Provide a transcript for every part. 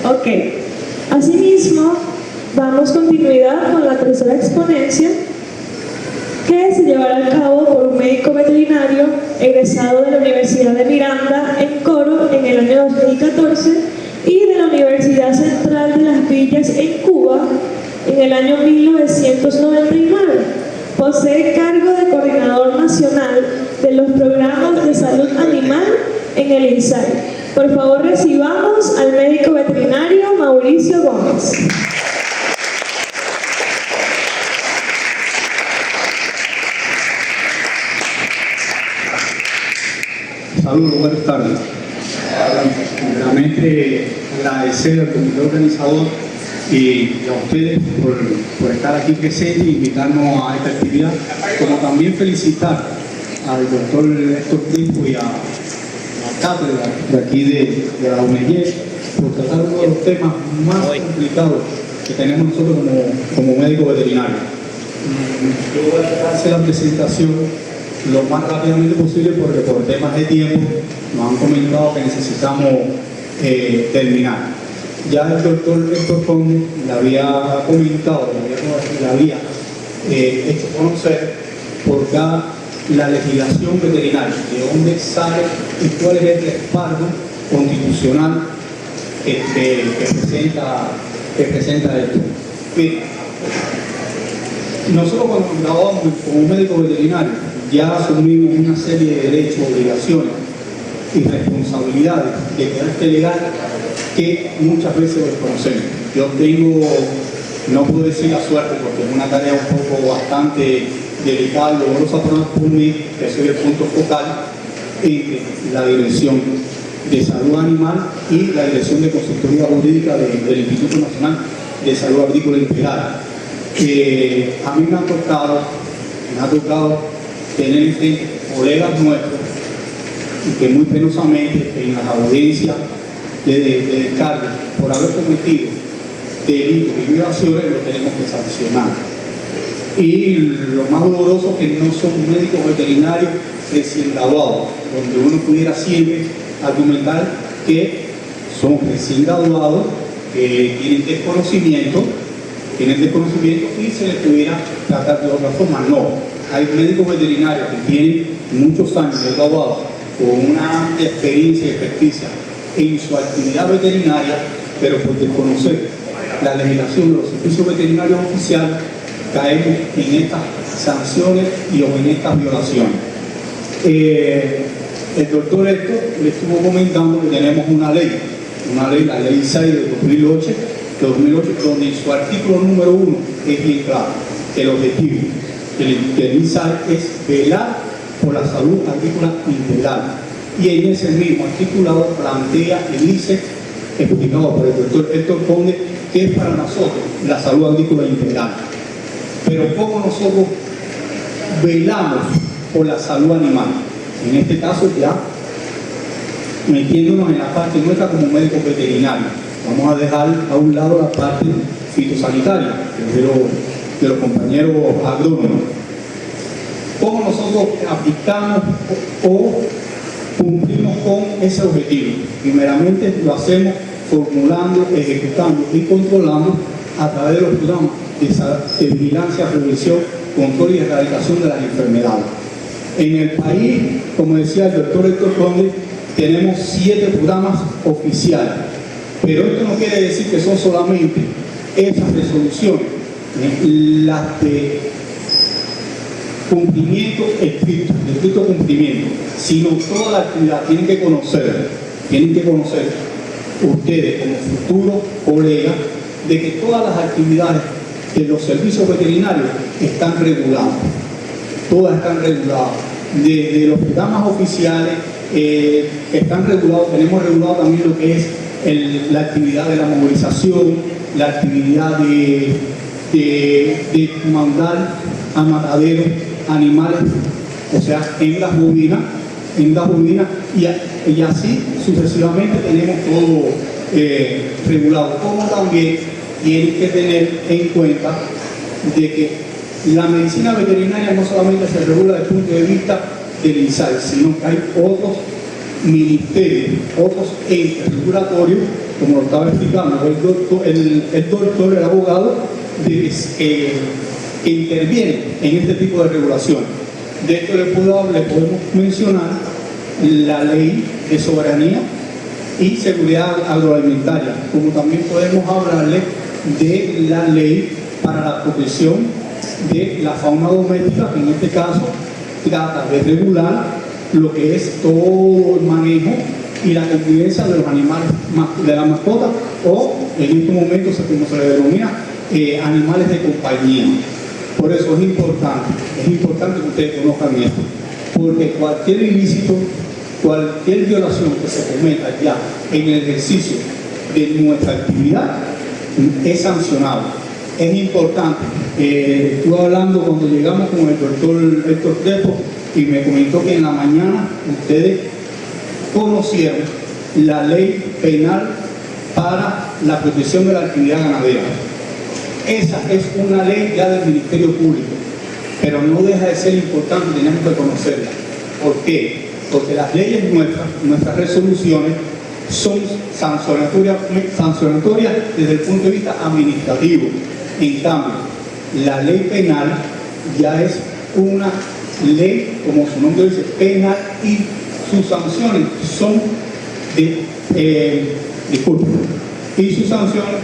Ok. Asimismo, damos continuidad con la tercera exponencia, que se llevará a cabo por un médico veterinario egresado de la Universidad de Miranda en Coro en el año 2014 y de la Universidad Central de Las Villas en Cuba en el año 1999. Posee cargo de coordinador nacional de los programas de salud animal en el INSAI. Por favor, recibamos al médico veterinario Mauricio Gómez. Saludos, buenas tardes. Primeramente agradecer al comité organizador y a ustedes por estar aquí presentes e invitarnos a esta actividad, como también felicitar al doctor Héctor Crespo y a la cátedra de aquí de la UNEYES por tratar uno de los temas más complicados que tenemos nosotros como médicos veterinarios. Yo voy a tratar de hacer la presentación lo más rápidamente posible porque por temas de tiempo nos han comentado que necesitamos terminar. Ya el doctor Héctor Conde le había comentado, le había hecho conocer por cada la legislación veterinaria, de dónde sale y cuál es el respaldo constitucional que presenta esto. Bien, nosotros cuando nos graduamos como médicos veterinarios ya asumimos una serie de derechos, obligaciones y responsabilidades de carácter legal que muchas veces desconocemos. Yo tengo, no puedo decir la suerte porque es una tarea un poco bastante delicada y dolorosa por mí, que soy el punto focal entre la Dirección de Salud Animal y la Dirección de Consultoría Jurídica del Instituto Nacional de Salud Agrícola Integral. A mí me ha tocado tener colegas nuestros y que muy penosamente en las audiencias de descarga por haber cometido delitos y violaciones lo tenemos que sancionar. Y lo más doloroso es que no son médicos veterinarios recién graduados, donde uno pudiera siempre argumentar que son recién graduados, que tienen desconocimiento y se les pudiera tratar de otra forma. No, hay médicos veterinarios que tienen muchos años de graduados con una amplia experiencia y experticia en su actividad veterinaria, pero por desconocer la legislación de los servicios veterinarios oficiales, caemos en estas sanciones y o en estas violaciones. El doctor Héctor le estuvo comentando que tenemos una ley, la ley 6 de 2008, donde en su artículo número 1 es bien claro el objetivo del INSAI es velar por la salud agrícola integral. Y en ese mismo articulado plantea el ICE, explicado por el doctor Héctor Conde, que es para nosotros la salud agrícola integral. Pero ¿cómo nosotros velamos por la salud animal? En este caso ya metiéndonos en la parte nuestra como médicos veterinarios. Vamos a dejar a un lado la parte fitosanitaria de los compañeros agrónomos. ¿Cómo nosotros aplicamos o cumplimos con ese objetivo? Primeramente lo hacemos formulando, ejecutando y controlando a través de los programas de vigilancia, prevención, control y erradicación de las enfermedades. En el país, como decía el doctor Héctor Conde, tenemos 7 programas oficiales, pero esto no quiere decir que son solamente esas resoluciones, las de cumplimiento estricto cumplimiento, sino toda la actividad. Tienen que conocer ustedes como futuros colegas de que todas las actividades de los servicios veterinarios están reguladas, todas están reguladas, desde los programas oficiales están regulados. Tenemos regulado también lo que es la actividad de la movilización, la actividad de mandar a mataderos animales, o sea, en las bovinas, y así sucesivamente tenemos todo regulado. Como también tienen que tener en cuenta de que la medicina veterinaria no solamente se regula desde el punto de vista del INSAI, sino que hay otros ministerios, otros entes regulatorios como lo estaba explicando el doctor, el abogado, que interviene en este tipo de regulaciones. De esto le podemos mencionar la ley de soberanía y seguridad agroalimentaria, como también podemos hablarle de la ley para la protección de la fauna doméstica, que en este caso trata de regular lo que es todo el manejo y la convivencia de los animales, de la mascota, o en estos momentos, como se le denomina, animales de compañía. Por eso es importante que ustedes conozcan esto, porque cualquier ilícito, cualquier violación que se cometa ya en el ejercicio de nuestra actividad es sancionado. Es importante. Estuve hablando cuando llegamos con el doctor Héctor Crespo y me comentó que en la mañana ustedes conocieron la ley penal para la protección de la actividad ganadera. Esa es una ley ya del Ministerio Público, pero no deja de ser importante, tenemos que conocerla. ¿Por qué? Porque las leyes nuestras resoluciones, son sancionatorias desde el punto de vista administrativo. En cambio, la ley penal ya es una ley, como su nombre dice, penal, y sus sanciones son y sus sanciones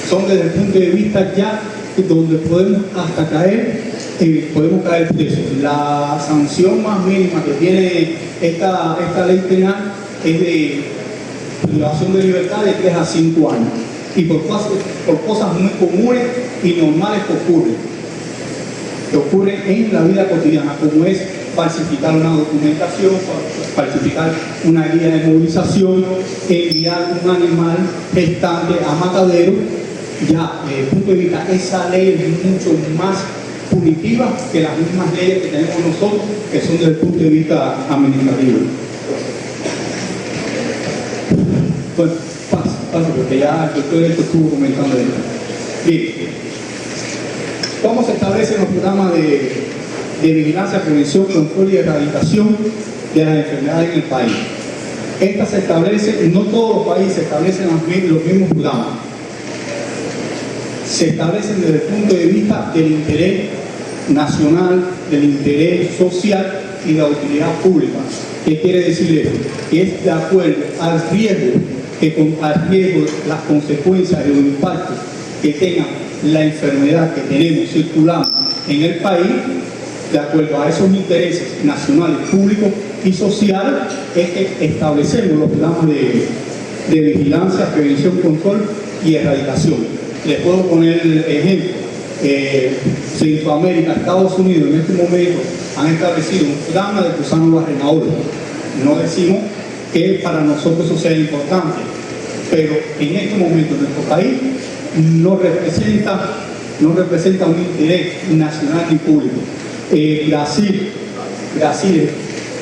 son desde el punto de vista ya donde podemos hasta caer presos. La sanción más mínima que tiene esta ley penal es de privación de libertad de 3 a 5 años, y por cosas muy comunes y normales que ocurren en la vida cotidiana, como es falsificar una documentación, falsificar una guía de movilización, enviar un animal gestante a matadero. Ya, desde el punto de vista, esa ley es mucho más punitiva que las mismas leyes que tenemos nosotros, que son desde el punto de vista administrativo. Bueno, paso, porque ya el doctor esto estuvo comentando de esto. Bien, ¿cómo se establecen los programas de vigilancia, prevención, control y erradicación de las enfermedades en el país? Estas se establecen, no todos los países establecen los mismos programas. Se establecen desde el punto de vista del interés nacional, del interés social y de la utilidad pública. ¿Qué quiere decir esto? Que es de acuerdo al riesgo, las consecuencias y los impactos que tenga la enfermedad que tenemos circulando en el país. De acuerdo a esos intereses nacionales, públicos y sociales, es que establecemos los programas de vigilancia, prevención, control y erradicación. Les puedo poner ejemplo. Centroamérica, Estados Unidos en este momento han establecido un programa de gusano barrenador. No decimos que para nosotros eso sea importante, pero en este momento nuestro país no representa un interés nacional ni público. Brasil,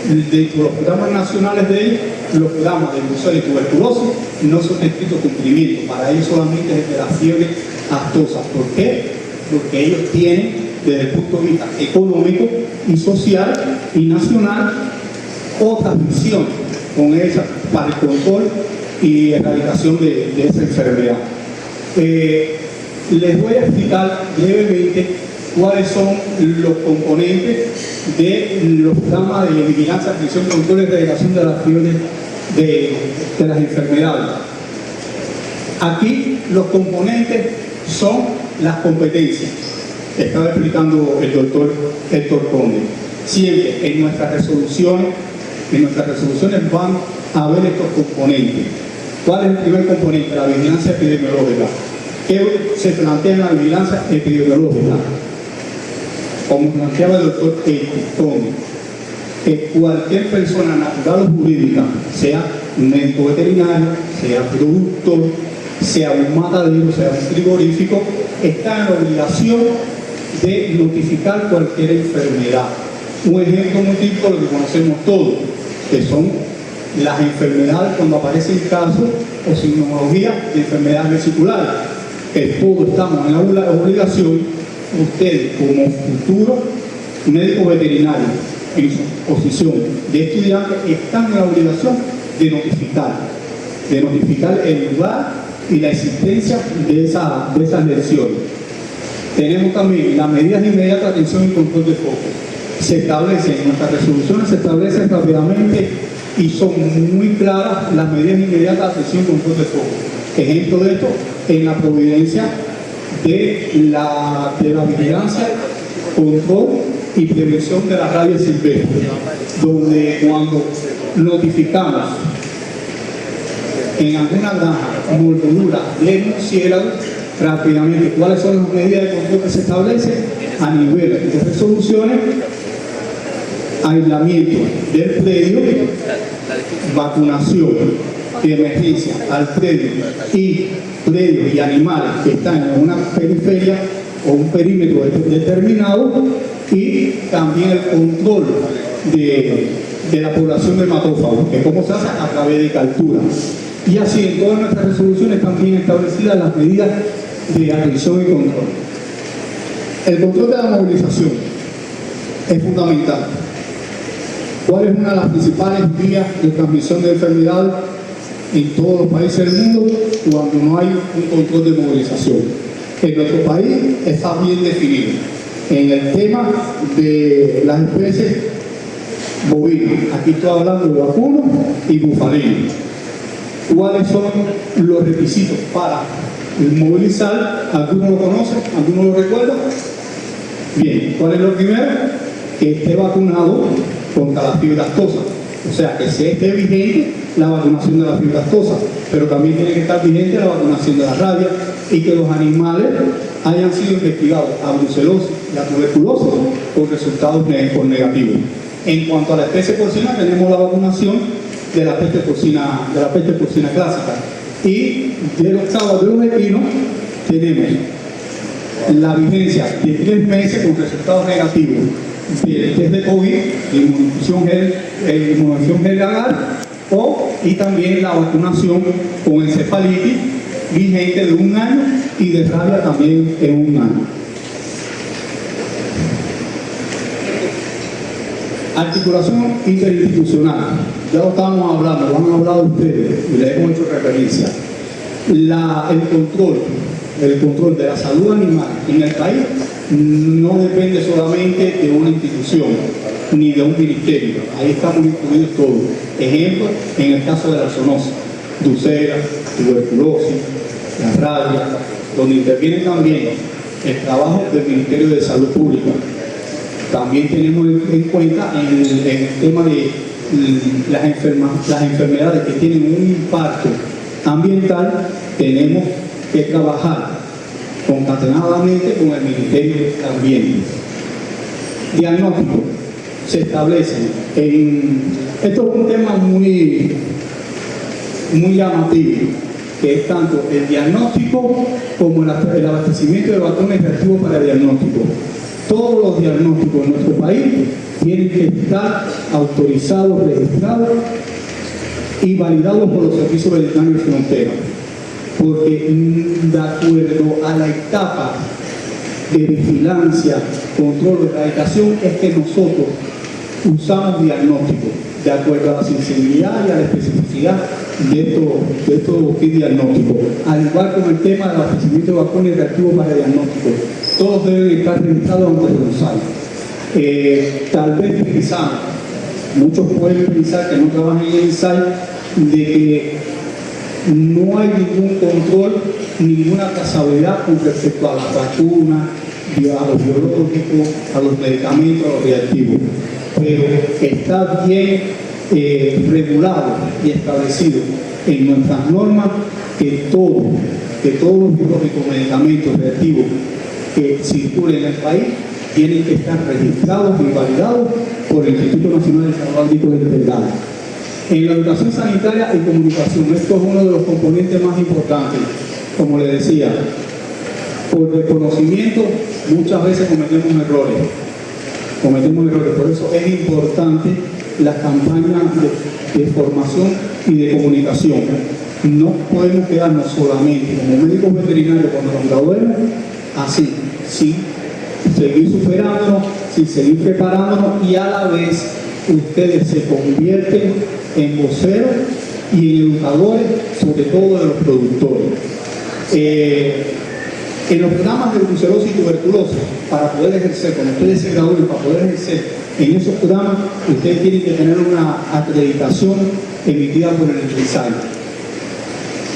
dentro de los programas nacionales de ellos, los programas de brucela y tuberculosis no son de estricto cumplimiento. Para ellos solamente es de la fiebre aftosa. ¿Por qué? Porque ellos tienen, desde el punto de vista económico y social y nacional, otras misiones con esa para el control y erradicación de esa enfermedad. Les voy a explicar brevemente cuáles son los componentes de los programas de vigilancia, prevención, control y erradicación de las fiebres de las enfermedades. Aquí los componentes son las competencias. Estaba explicando el doctor Héctor Conde. Siempre en nuestras resoluciones van a ver estos componentes. ¿Cuál es el primer componente? La vigilancia epidemiológica. ¿Qué se plantea en la vigilancia epidemiológica? Como planteaba el doctor Conde, que cualquier persona natural o jurídica, sea un médico veterinario, sea productor, sea un matadero, sea un frigorífico, está en la obligación de notificar cualquier enfermedad. Un ejemplo muy típico, lo que conocemos todos, que son las enfermedades cuando aparecen casos o sintomatología de enfermedades vesiculares, que todos estamos en la obligación. Ustedes, como futuro médico veterinario en su posición de estudiante, están en la obligación de notificar de notificar el lugar y la existencia de esas lesiones. Tenemos también las medidas de inmediata atención y control de foco. Se establecen, en nuestras resoluciones se establecen rápidamente y son muy claras las medidas de inmediata atención y control de foco. Ejemplo de esto, en la providencia de la vigilancia, control y prevención de la rabia silvestre, donde cuando notificamos en alguna granja mordedura de murciélago, rápidamente cuáles son las medidas de control que se establecen a nivel de resoluciones, aislamiento del predio, vacunación de emergencia al predio y animales que están en una periferia o un perímetro determinado, y también el control de la población de hematófagos, que como se hace a través de captura. Y así en todas nuestras resoluciones también establecidas las medidas de atención y control. El control de la movilización es fundamental. ¿Cuál es una de las principales vías de transmisión de enfermedades en todos los países del mundo cuando no hay un control de movilización? En nuestro país está bien definido en el tema de las especies bovinas. Aquí estoy hablando de vacunos y bufalinos. ¿Cuáles son los requisitos para movilizar? ¿Alguno lo conoce? ¿Alguno lo recuerda? Bien, ¿cuál es lo primero? Que esté vacunado contra la fiebre aftosa. O sea, que se esté vigente la vacunación de la fiebre aftosa, pero también tiene que estar vigente la vacunación de la rabia, y que los animales hayan sido investigados a brucelosis y a tuberculosis con resultados negativos. En cuanto a la especie porcina, tenemos la vacunación de la peste porcina clásica, y de los cabos de los equinos tenemos la vigencia de 3 meses con resultados negativos del test de COVID, inmunización gel agar, y también la vacunación con encefalitis vigente de 1 año, y de rabia también en 1 año. Articulación interinstitucional, ya lo estábamos hablando, lo han hablado ustedes y les hemos hecho referencia. El control de la salud animal en el país no depende solamente de una institución ni de un ministerio, ahí estamos incluidos todos. Ejemplo, en el caso de la zoonosis, brucela, tuberculosis, la rabia, donde interviene también el trabajo del Ministerio de Salud Pública. También tenemos en cuenta el tema de las enfermedades que tienen un impacto ambiental. Tenemos que trabajar concatenadamente con el Ministerio de Ambiente. Diagnóstico. Se establecen esto es un tema muy llamativo, que es tanto el diagnóstico como el abastecimiento de vacunas reactivos para el diagnóstico. Todos los diagnósticos en nuestro país tienen que estar autorizados, registrados y validados por los servicios veterinarios de frontera, porque de acuerdo a la etapa de vigilancia, control o erradicación es que nosotros usamos diagnósticos de acuerdo a la sensibilidad y a la especificidad de estos kits diagnósticos. Al igual con el tema del abastecimiento de vacunas y reactivos para diagnóstico, todos deben estar registrados ante el INSAI. Tal vez pensamos, muchos pueden pensar que no trabajan en el INSAI, de que no hay ningún control, ninguna trazabilidad con respecto a las vacunas, a los biológicos, a los medicamentos, a los reactivos. Pero está bien regulado y establecido en nuestras normas que todos los biológicos, medicamentos, reactivos que circulen en el país tienen que estar registrados y validados por el Instituto Nacional de Salud Agrícola y Veterinaria. En la educación sanitaria y comunicación, esto es uno de los componentes más importantes. Como les decía, por desconocimiento muchas veces cometemos errores, por eso es importante las campañas de formación y de comunicación. No podemos quedarnos solamente como médicos veterinarios cuando nos graduemos así, sin seguir superándonos, sin seguir preparándonos, y a la vez ustedes se convierten en voceros y en educadores, sobre todo de los productores. En los programas de brucelosis y tuberculosis, para poder ejercer, cuando ustedes se gradúen, para poder ejercer en esos programas, ustedes tienen que tener una acreditación emitida por el INSAI.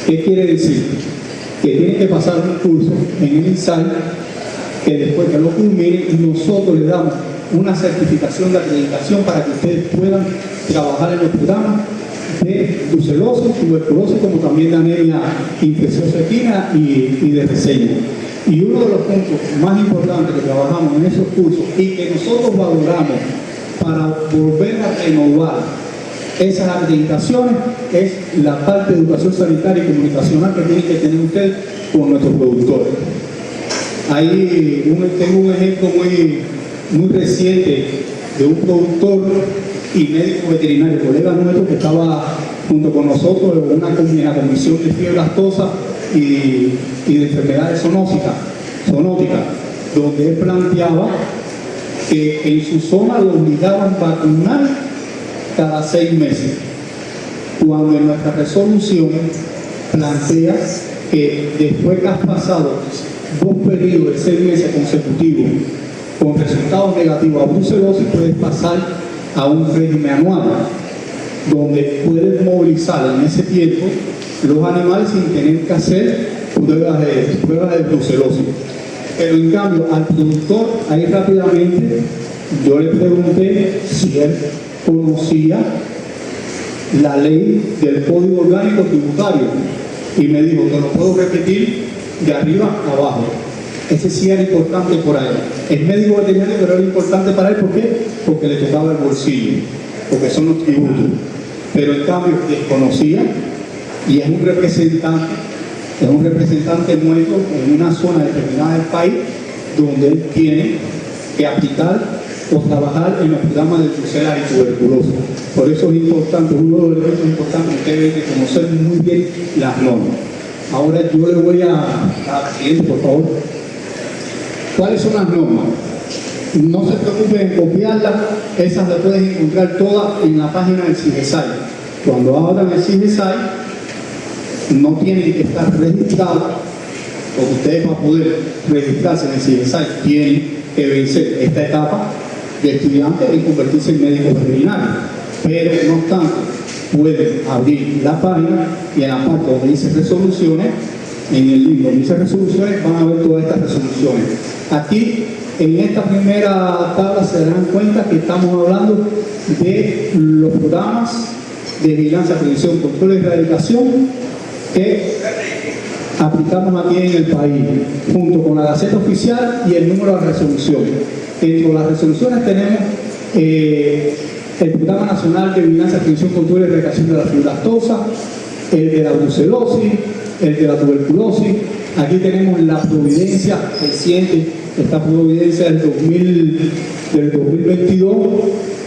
¿Qué quiere decir? Que tienen que pasar un curso en el INSAI, que después que lo culminen, nosotros les damos una certificación de acreditación para que ustedes puedan trabajar en los programas de brucelosis, tuberculosis, como también de anemia infecciosa equina y de reseña. Y uno de los puntos más importantes que trabajamos en esos cursos y que nosotros valoramos para volver a renovar esas acreditaciones es la parte de educación sanitaria y comunicacional que tienen que tener ustedes con nuestros productores. Ahí tengo un ejemplo muy reciente de un productor y médico veterinario, colega nuestro, que estaba junto con nosotros en la comisión de fiebre aftosa y de enfermedades zoonóticas, donde él planteaba que en su zona lo obligaban a vacunar cada 6 meses, cuando en nuestra resolución plantea que después que has pasado 2 periodos de 6 meses consecutivos con resultados negativos a brucelosis, puedes pasar a un régimen anual, donde puedes movilizar en ese tiempo los animales sin tener que hacer pruebas de brucelosis. Pero en cambio, al productor, ahí rápidamente, yo le pregunté si él conocía la ley del Código Orgánico Tributario y me dijo, te lo puedo repetir de arriba a abajo. Ese sí era importante por él. Es médico veterinario, pero era importante para él. ¿Por qué? Porque le tocaba el bolsillo, porque son los tributos. Pero en cambio desconocía, y es un representante nuestro en una zona determinada del país donde él tiene que aplicar o trabajar en los programas de brucelosis y tuberculosis. Por eso es importante, uno de los elementos importantes que ustedes deben conocer muy bien las normas. Ahora yo le voy a siguiente, por favor. ¿Cuáles son las normas? No se preocupen en copiarlas, esas las pueden encontrar todas en la página del CIGESAI. Cuando abran el CIGESAI, no tienen que estar registrados, porque ustedes para poder registrarse en el CIGESAI tienen que vencer esta etapa de estudiante y convertirse en médico veterinario. Pero no obstante, pueden abrir la página y en la parte donde dice resoluciones, en el libro donde dice resoluciones, van a ver todas estas resoluciones. Aquí, en esta primera tabla, se darán cuenta que estamos hablando de los programas de vigilancia, prevención, control y erradicación que aplicamos aquí en el país, junto con la Gaceta Oficial y el número de resoluciones. Dentro de las resoluciones tenemos el Programa Nacional de Vigilancia, Prevención, Control y Erradicación de la Fiebre aftosa, el de la brucelosis, el de la tuberculosis. Aquí tenemos la providencia reciente, esta providencia del 2022,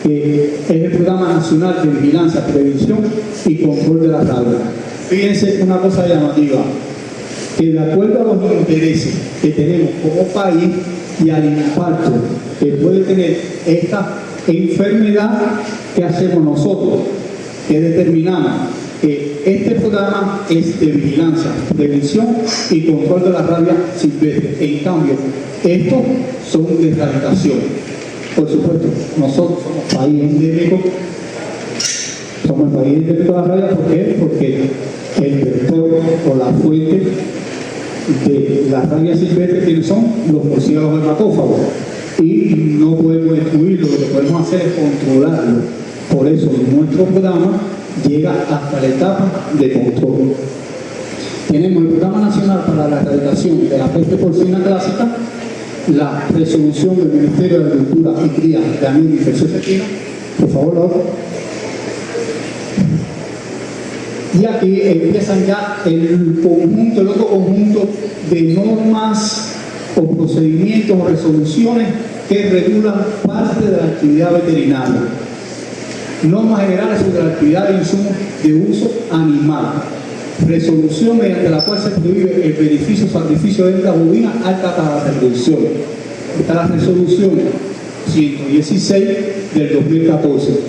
que es el Programa Nacional de Vigilancia, Prevención y Control de la Rabia. Fíjense una cosa llamativa, que de acuerdo a los intereses que tenemos como país y al impacto que puede tener esta enfermedad, ¿qué hacemos nosotros? Que determinamos que este programa es de vigilancia, prevención y control de la rabia silvestre. En cambio, estos son de erradicación. Por supuesto, nosotros somos país endémico, somos el país endémico de la rabia. ¿Por qué? Porque el vector o la fuente de la rabia silvestre que son los murciélagos hematófagos, y no podemos destruirlo, lo que podemos hacer es controlarlo. Por eso nuestro programa llega hasta la etapa de control. Tenemos el Programa Nacional para la Erradicación de la Peste Porcina Clásica, la resolución del Ministerio de Agricultura y Cría de anemia infecciosa equina. Por favor, Laura. Y aquí empiezan ya el otro conjunto de normas o procedimientos o resoluciones que regulan parte de la actividad veterinaria. Normas generales sobre la actividad de insumos de uso animal. Resolución mediante la cual se prohíbe el beneficio o sacrificio de hembra bovina alta para la reproducción. Está la resolución 116 del 2014.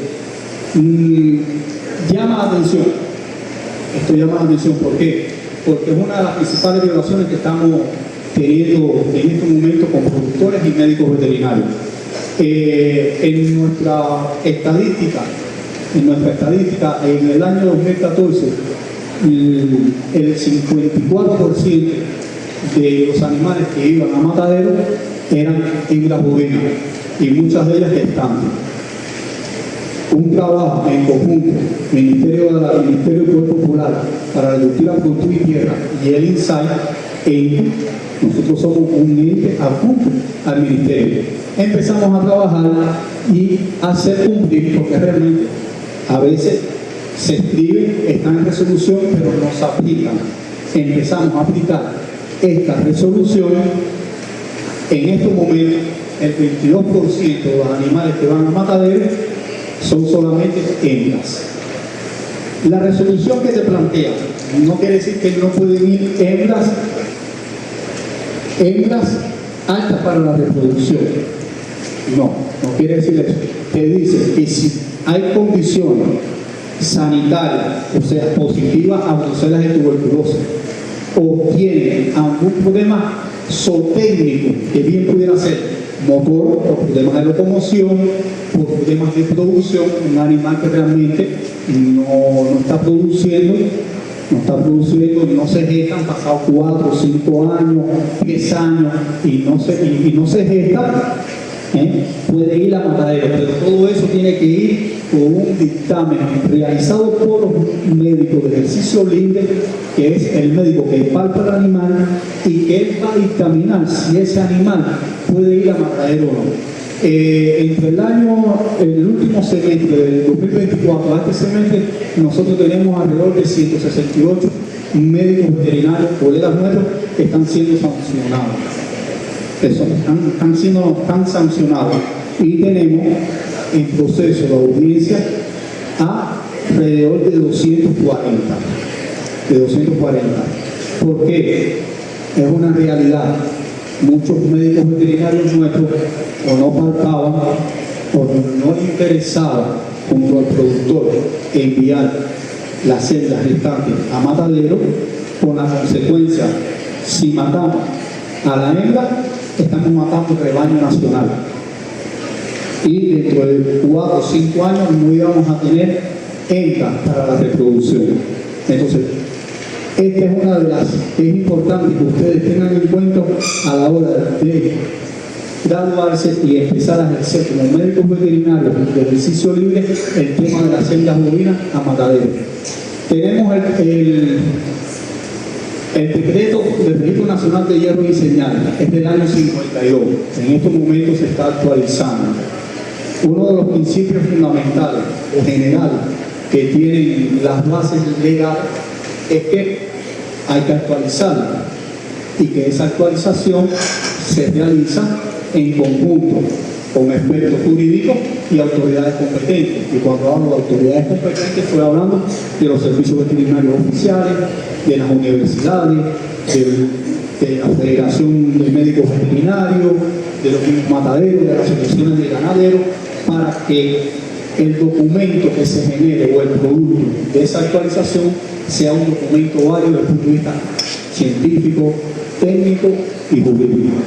Llama la atención Esto llama la atención, ¿por qué? Porque es una de las principales violaciones que estamos teniendo en este momento con productores y médicos veterinarios. En nuestra estadística, en el año 2014, el 54% de los animales que iban a matadero eran hembras bovinas y muchas de ellas gestantes. Un trabajo en conjunto, Ministerio del Poder Popular para la Agricultura, Productiva y Tierra y el INSAI, nosotros somos un ente adjunto al Ministerio. Empezamos a trabajar y a hacer cumplir, porque realmente a veces se escriben, están en resolución, pero no se aplican. Empezamos a aplicar esta resolución. En estos momentos, el 22% de los animales que van a matadero son solamente hembras. La resolución que se plantea no quiere decir que no pueden ir hembras altas para la reproducción. No quiere decir eso. Te dice que si hay condiciones sanitarias, o sea, positivas a brucelas de tuberculosis, o tienen algún problema zootécnico, que bien pudiera ser motor, por problemas de locomoción, por problemas de producción, un animal que realmente no está produciendo, no se gestan, pasados 4, 5 años, 10 años, y no se gesta, puede ir a matadero, pero todo eso tiene que ir con un dictamen realizado por un médico de ejercicio libre, que es el médico que palpa el animal y que él va a dictaminar si ese animal puede ir a matadero o no. Entre el último semestre del 2024 a este semestre, nosotros tenemos alrededor de 168 médicos veterinarios, colegas nuestros, que están siendo sancionados. Están sancionados. Y tenemos en proceso de audiencia a alrededor de 240. ¿Por qué? Es una realidad. Muchos médicos veterinarios nuestros o no palpaban o no les interesaba junto al productor enviar las celdas restantes a matadero, con la consecuencia, si matamos a la hembra, estamos matando el rebaño nacional. Y dentro de 4 o 5 años no íbamos a tener hembras para la reproducción. Entonces, esta es una de las que es importante que ustedes tengan en cuenta a la hora de graduarse y empezar a ejercer como médicos veterinarios de ejercicio libre el tema de las hembras bovinas a matadero. Tenemos el decreto del Registro Nacional de Hierro y Señales, es del año 52. En estos momentos se está actualizando. Uno de los principios fundamentales o generales que tienen las bases legales es que hay que actualizarla y que esa actualización se realiza en conjunto con expertos jurídicos y autoridades competentes. Y cuando hablo de autoridades competentes, estoy hablando de los servicios veterinarios oficiales, de las universidades, de la Federación de Médicos Veterinarios, de los mismos mataderos, de las asociaciones de ganaderos, para que el documento que se genere o el producto de esa actualización sea un documento válido desde el punto de vista científico, técnico y jurídico.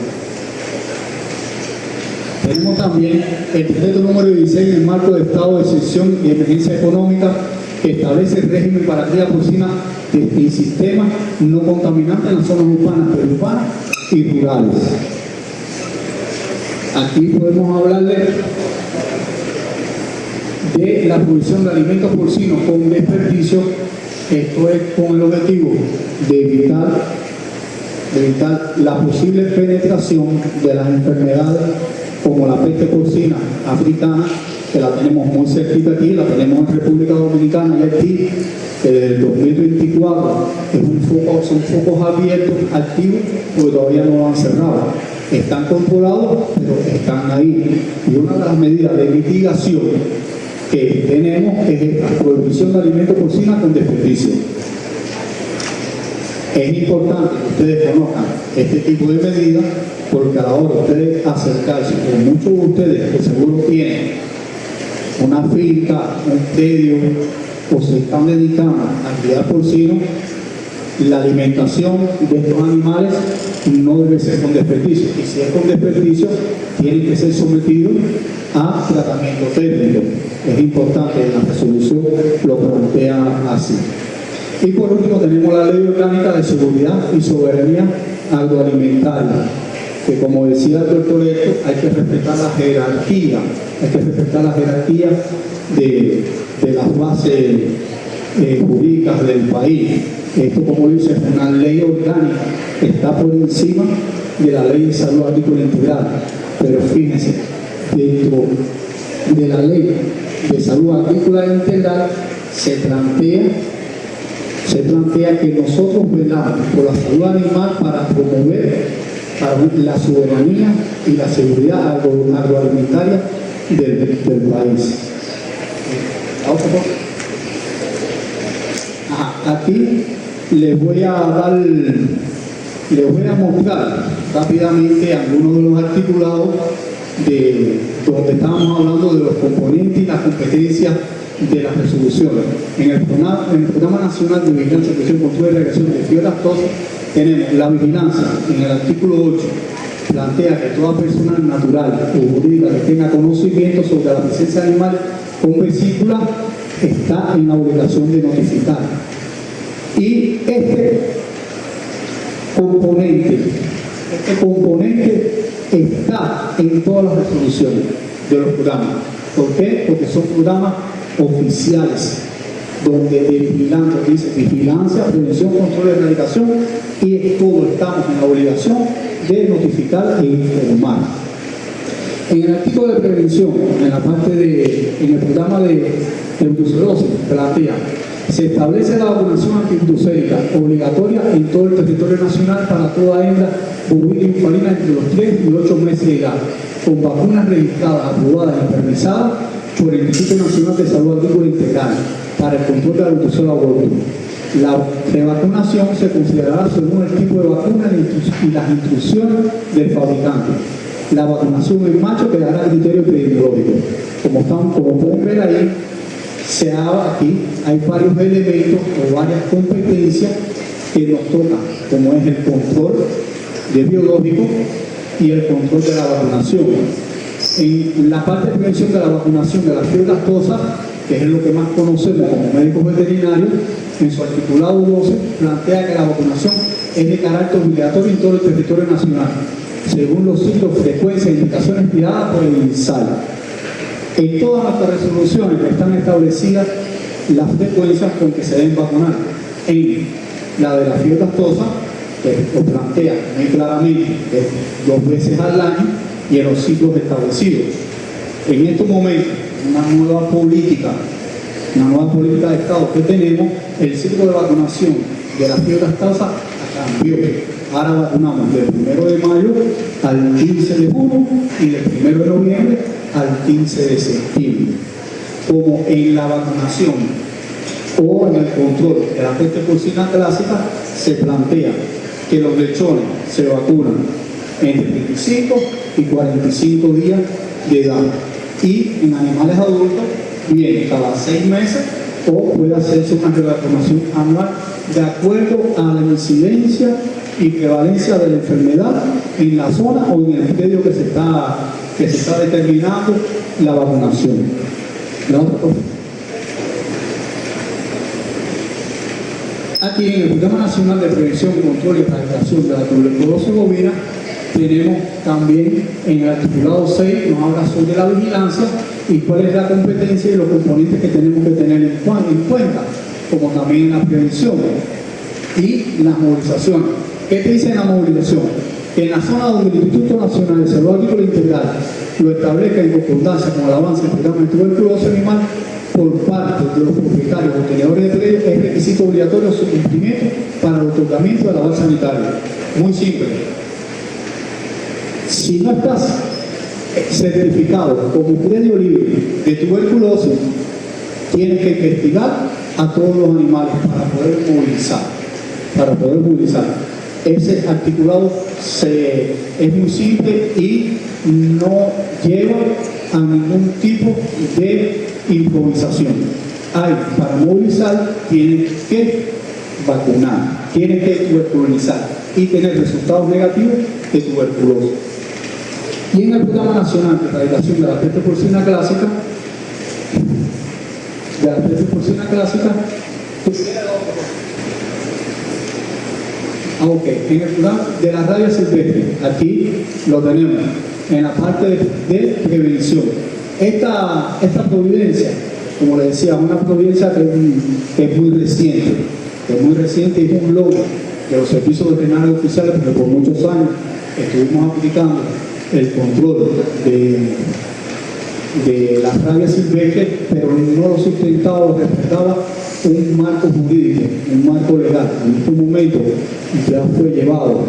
Tenemos también el decreto número 16 en el marco de estado de excepción y emergencia económica, que establece el régimen para cría porcina y sistemas no contaminantes en las zonas urbanas, periurbanas y rurales. Aquí podemos hablarle de la provisión de alimentos porcinos con desperdicio. Esto es con el objetivo de evitar la posible penetración de las enfermedades como la peste porcina africana, que la tenemos muy cerquita aquí, la tenemos en República Dominicana y Haití, que desde el 2024 son focos abiertos, activos, porque todavía no lo han cerrado. Están controlados, pero están ahí. Y una de las medidas de mitigación que tenemos es la prohibición de alimentos porcinos con desperdicio. Es importante que ustedes conozcan este tipo de medidas, porque a la hora de ustedes acercarse, con muchos de ustedes que seguro tienen una finca, un predio o se están dedicando a criar porcinos, la alimentación de estos animales no debe ser con desperdicio, y si es con desperdicio, tienen que ser sometidos a tratamiento técnico. Es importante, la resolución lo plantea así. Y por último tenemos la Ley Orgánica de Seguridad y Soberanía Agroalimentaria, que como decía el doctor Héctor, hay que respetar la jerarquía, de las bases jurídicas del país. Esto, como dice, es una ley orgánica, está por encima de la Ley de Salud Agrícola Integral. Pero fíjense, dentro de la Ley de Salud Agrícola Integral se plantea que nosotros velamos por la salud animal para promover la soberanía y la seguridad agroalimentaria del país. Aquí les voy a mostrar rápidamente algunos de los articulados de donde estábamos hablando de los componentes y las competencias de las resoluciones. En el Programa Nacional de Vigilancia, Protección, Control y Regulación de Fiebre aftosa tenemos la vigilancia. En el artículo 8 plantea que toda persona natural o jurídica que tenga conocimiento sobre la presencia animal con vesícula está en la obligación de notificar. Y este componente está en todas las resoluciones de los programas. ¿Por qué? Porque son programas oficiales, donde dice vigilancia, prevención, control y erradicación, y todos estamos en la obligación de notificar e informar. En el artículo de prevención, en el programa de brucelosis, plantea: se establece la vacunación antibrucélica obligatoria en todo el territorio nacional para toda hembra bovina y bufalina entre los 3 y 8 meses de edad, con vacunas registradas, aprobadas y permisadas por el Instituto Nacional de Salud Agrícola Integral para el control de la brucelosis aborto. La revacunación se considerará según el tipo de vacuna y las instrucciones del fabricante. La vacunación en macho quedará a criterio epidemiológico. Como pueden ver ahí, aquí hay varios elementos o varias competencias que nos tocan, como es el control de biológico y el control de la vacunación. En la parte de prevención de la vacunación de la fiebre aftosa, que es lo que más conocemos como médicos veterinarios, en su articulado 12 plantea que la vacunación es de carácter obligatorio en todo el territorio nacional, según los ciclos, frecuencias e indicaciones tiradas por el INSAI. En todas nuestras resoluciones están establecidas las frecuencias con que se deben vacunar. En la de la fiebre aftosa, que lo plantea muy claramente, 2 veces al año, y en los ciclos establecidos. En estos momentos, una nueva política de Estado que tenemos, el ciclo de vacunación de la fiebre aftosa cambió. Ahora vacunamos del 1 de mayo al 15 de junio y del 1 de noviembre al 15 de septiembre. Como en la vacunación o en el control de la peste porcina clásica, se plantea que los lechones se vacunan entre 25 y 45 días de edad, y en animales adultos bien cada 6 meses, o puede hacerse una revacunación anual de acuerdo a la incidencia y prevalencia de la enfermedad en la zona o en el predio que se está determinando la vacunación. La otra cosa. Aquí en el Programa Nacional de Prevención, Control y Erradicación de la Tuberculosis Bovina tenemos también en el articulado 6, nos habla sobre la vigilancia y cuál es la competencia y los componentes que tenemos que tener en cuenta, como también la prevención y las movilizaciones. ¿Qué te dice en la movilización? Que en la zona donde el Instituto Nacional de Salud Agrícola Integral lo establezca en concordancia con el avance del programa de tuberculosis animal por parte de los propietarios o tenedores de predios, es requisito obligatorio su cumplimiento para el otorgamiento de la base sanitaria. Muy simple. Si no estás certificado como predio libre de tuberculosis, tienes que investigar a todos los animales para poder movilizar. Ese articulado es muy simple y no lleva a ningún tipo de improvisación. hay para movilizar, tienen que vacunar, tienen que tuberculizar y tener resultados negativos de tuberculosis. Y en el Programa Nacional de Erradicación de la Peste Porcina Clásica, en el programa de la rabia silvestre, aquí lo tenemos, en la parte de prevención. Esta providencia, como les decía, es una providencia que es muy reciente, y es un logro de los servicios veterinarios oficiales, porque por muchos años estuvimos aplicando el control de la rabia silvestre, pero no lo sustentaba o respetaba un marco jurídico, un marco legal. En este momento ya fue llevado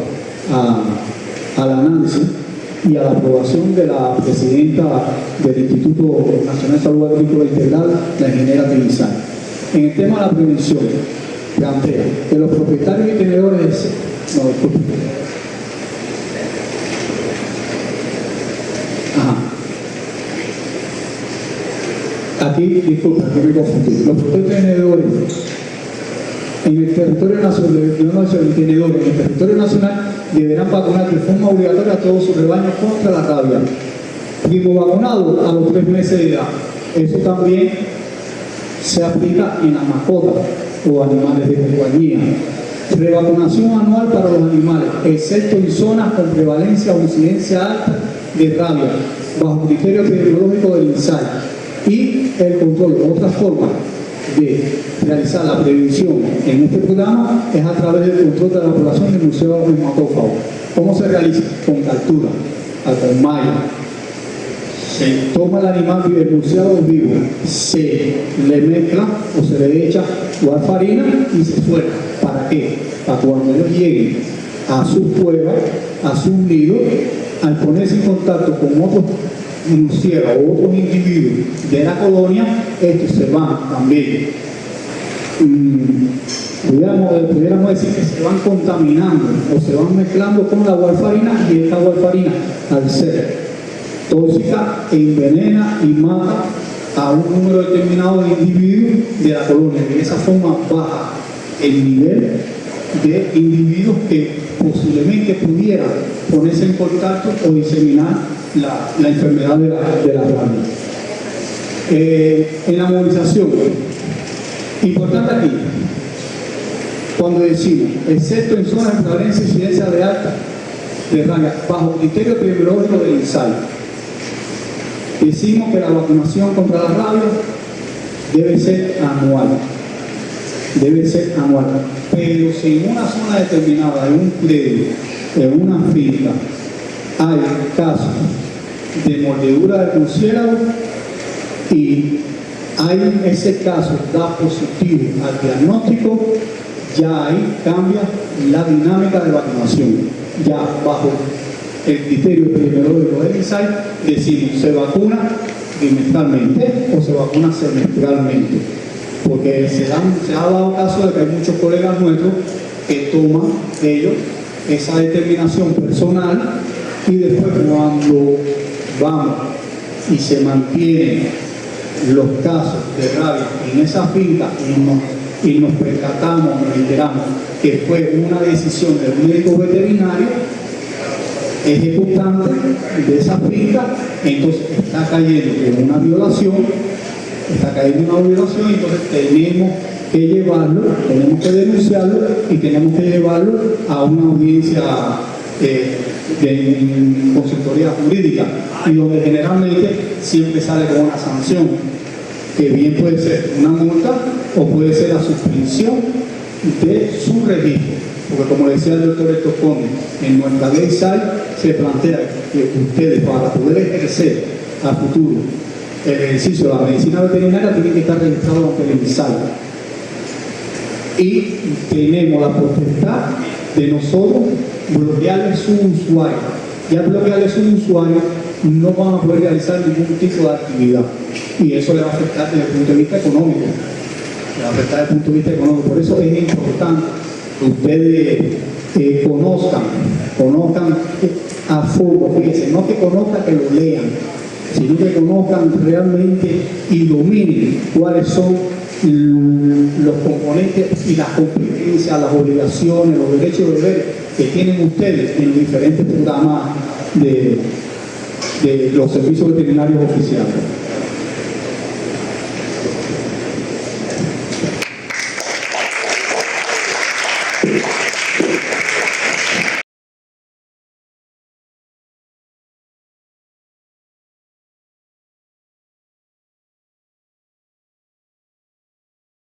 al análisis y a la aprobación de la presidenta del Instituto Nacional de Salud Agrícola Integral, la ingeniera Trinizal. En el tema de la prevención, plantea que los propietarios y tenedores aquí me confundí. Los propietarios y tenedores en el territorio nacional deberán vacunar de forma obligatoria a todos sus rebaños contra la rabia. Primo vacunado a los 3 meses de edad. Eso también se aplica en las mascotas o animales de compañía. Revacunación anual para los animales, excepto en zonas con prevalencia o incidencia alta de rabia, bajo criterio epidemiológico del INSAI. Y el control, otra forma de realizar la prevención en este programa es a través del control de la población de murciélagos hematófagos. ¿Cómo se realiza? Con captura, con malla. Se toma el animal del murciélago vivo, se le mezcla o se le echa warfarina y se suelta. ¿Para qué? Para cuando ellos lleguen a sus cuevas, a sus nidos, al ponerse en contacto con otros murciélagos o otros individuos de la colonia, estos se van también, pudiéramos decir que se van contaminando o se van mezclando con la warfarina, y esta warfarina, al ser tóxica, envenena y mata a un número determinado de individuos de la colonia. De esa forma baja el nivel de individuos que posiblemente pudieran ponerse en contacto o diseminar la enfermedad de la rabia. En la movilización, importante aquí, cuando decimos, excepto en zonas de prevalencia y incidencia de alta de rabia, bajo criterio epidemiológico del INSAI, decimos que la vacunación contra la rabia debe ser anual. Pero si en una zona determinada, en un predio, en una finca, hay casos de mordedura de murciélago y ese caso da positivo al diagnóstico, ya ahí cambia la dinámica de vacunación. Ya bajo el criterio epidemiológico del INSAI decimos, se vacuna bimestralmente o se vacuna semestralmente, porque se ha dado caso de que hay muchos colegas nuestros que toman ellos esa determinación personal y después cuando vamos y se mantienen los casos de rabia en esa finca y nos percatamos, nos enteramos que fue una decisión del médico veterinario ejecutante de esa finca, entonces está cayendo en una violación, entonces tenemos que llevarlo, tenemos que denunciarlo y tenemos que llevarlo a una audiencia de consultoría jurídica, y donde generalmente siempre sale con una sanción, que bien puede ser una multa o puede ser la suspensión de su registro, porque como decía el doctor Héctor Conde, en nuestra ley SAI se plantea que ustedes, para poder ejercer a futuro el ejercicio de la medicina veterinaria, tienen que estar registrados ante el INSAI, y tenemos la potestad de nosotros bloquearle su usuario. Y al bloquearle su usuario no van a poder realizar ningún tipo de actividad, y eso le va a afectar desde el punto de vista económico. Por eso es importante que ustedes conozcan a fondo, fíjense, no que conozcan, que lo lean, sino que conozcan realmente y dominen cuáles son los componentes y las competencias, las obligaciones, los derechos y deberes que tienen ustedes en los diferentes programas de los servicios veterinarios oficiales.